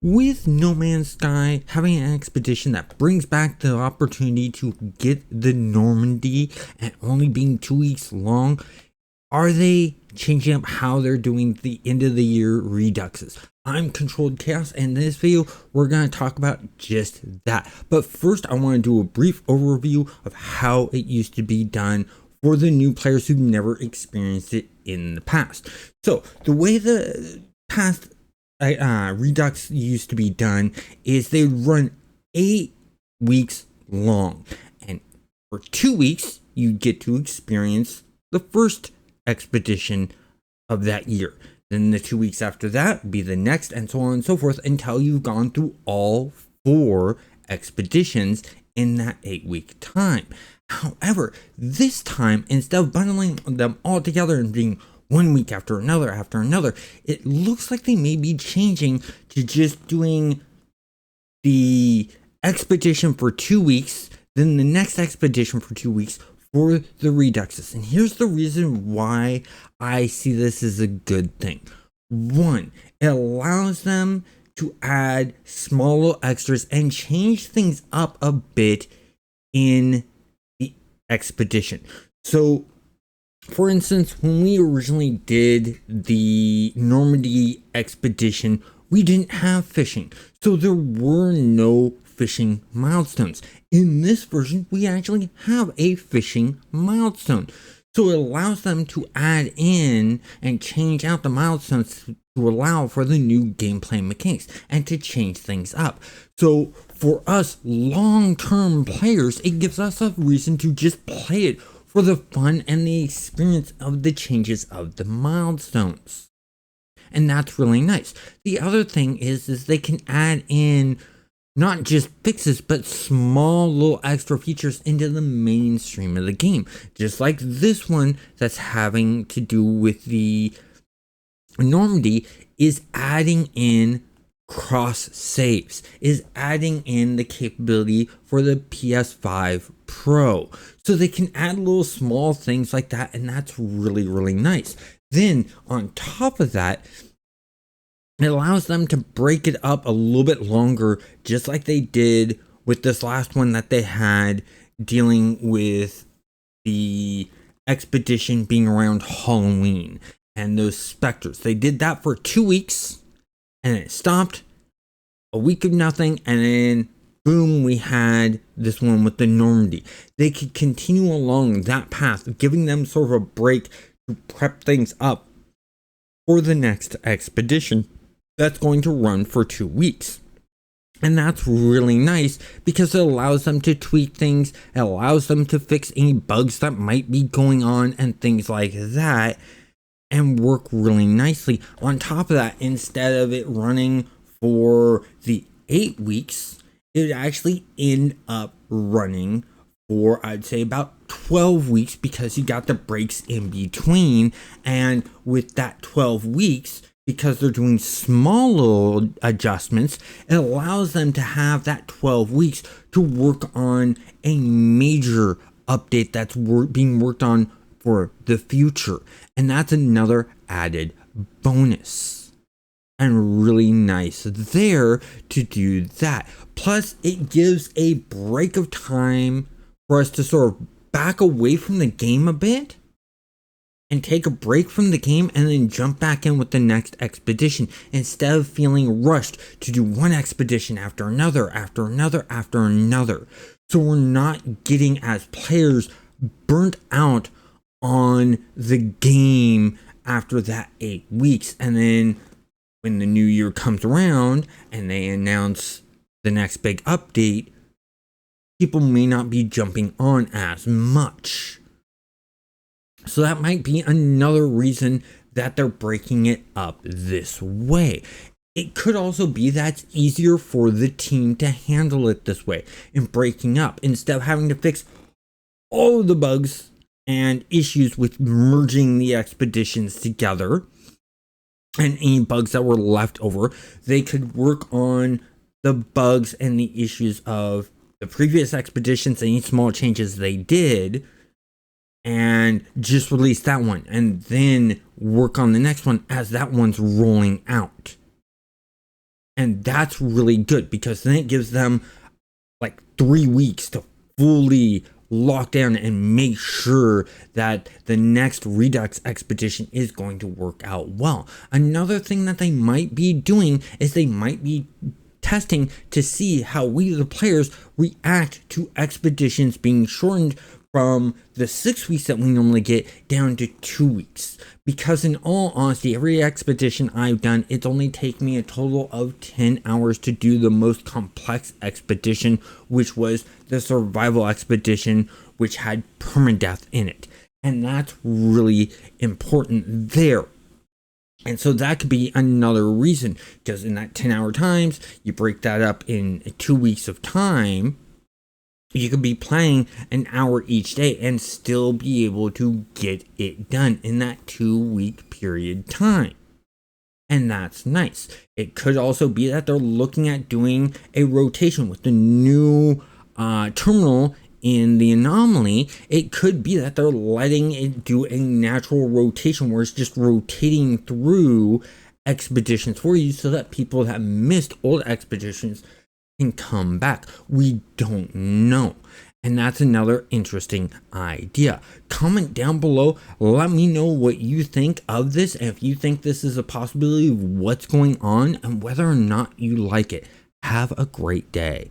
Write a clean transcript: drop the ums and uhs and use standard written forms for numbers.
With No Man's Sky having an expedition that brings back the opportunity to get the Normandy and only being 2 weeks long, are they changing up how they're doing the end of the year reduxes? I'm Controlled Chaos, and in this video we're going to talk about just that. But first I want to do a brief overview of how it used to be done for the new players who've never experienced it in the past. So the way the past Redux used to be done is they would run 8 weeks long, and for 2 weeks you get to experience the first expedition of that year. Then the 2 weeks after that would be the next, and so on and so forth until you've gone through all 4 expeditions in that 8-week time. However, this time, instead of bundling them all together and being 1 week after another, it looks like they may be changing to just doing the expedition for 2 weeks, then the next expedition for 2 weeks for the reduxes. And here's the reason why I see this as a good thing. One, it allows them to add small little extras and change things up a bit in the expedition. So for instance, when we originally did the Normandy expedition, we didn't have fishing, so there were no fishing milestones. In this version, we actually have a fishing milestone. So it allows them to add in and change out the milestones to allow for the new gameplay mechanics and to change things up. So for us long-term players, it gives us a reason to just play it for the fun and the experience of the changes of the milestones. And that's really nice. The other thing is they can add in not just fixes, but small little extra features into the mainstream of the game. Just like this one that's having to do with the Normandy is adding in cross saves, is adding in the capability for the PS5 Pro. So they can add little small things like that, and that's really nice. Then on top of that, it allows them to break it up a little bit longer, just like they did with this last one that they had dealing with the expedition being around Halloween and those specters. They did that for 2 weeks and it stopped, a week of nothing, and then boom, we had this one with the Normandy. They could continue along that path, giving them sort of a break to prep things up for the next expedition that's going to run for 2 weeks. And that's really nice because it allows them to tweak things, it allows them to fix any bugs that might be going on and things like that, and work really nicely. On top of that, instead of it running for the 8 weeks, it actually end up running for, I'd say, about 12 weeks because you got the breaks in between. And with that 12 weeks, because they're doing small little adjustments, it allows them to have that 12 weeks to work on a major update that's being worked on for the future. And that's another added bonus. And really nice there to do that. Plus, it gives a break of time for us to sort of back away from the game a bit and take a break from the game and then jump back in with the next expedition instead of feeling rushed to do one expedition after another. So we're not getting, as players, burnt out on the game after that 8 weeks. And then when the new year comes around and they announce the next big update, people may not be jumping on as much. So that might be another reason that they're breaking it up this way. It could also be that it's easier for the team to handle it this way in breaking up instead of having to fix all of the bugs and issues with merging the expeditions together. And any bugs that were left over, they could work on the bugs and the issues of the previous expeditions, any small changes they did, and just release that one and then work on the next one as that one's rolling out. And that's really good because then it gives them like 3 weeks to fully lock down and make sure that the next Redux expedition is going to work out well. Another thing that they might be doing is they might be testing to see how we, the players, react to expeditions being shortened from the 6 weeks that we normally get down to 2 weeks. Because in all honesty, every expedition I've done, it's only taken me a total of 10 hours to do the most complex expedition, which was the survival expedition, which had permadeath in it. And that's really important there. And so that could be another reason, because in that 10-hour times, you break that up in 2 weeks of time, you could be playing an hour each day and still be able to get it done in that 2-week period time. And that's nice. It could also be that they're looking at doing a rotation with the new terminal in the anomaly. It could be that they're letting it do a natural rotation where it's just rotating through expeditions for you so that people that missed old expeditions can come back. We don't know. And that's another interesting idea. Comment down below. Let me know what you think of this, and if you think this is a possibility of what's going on and whether or not you like it. Have a great day.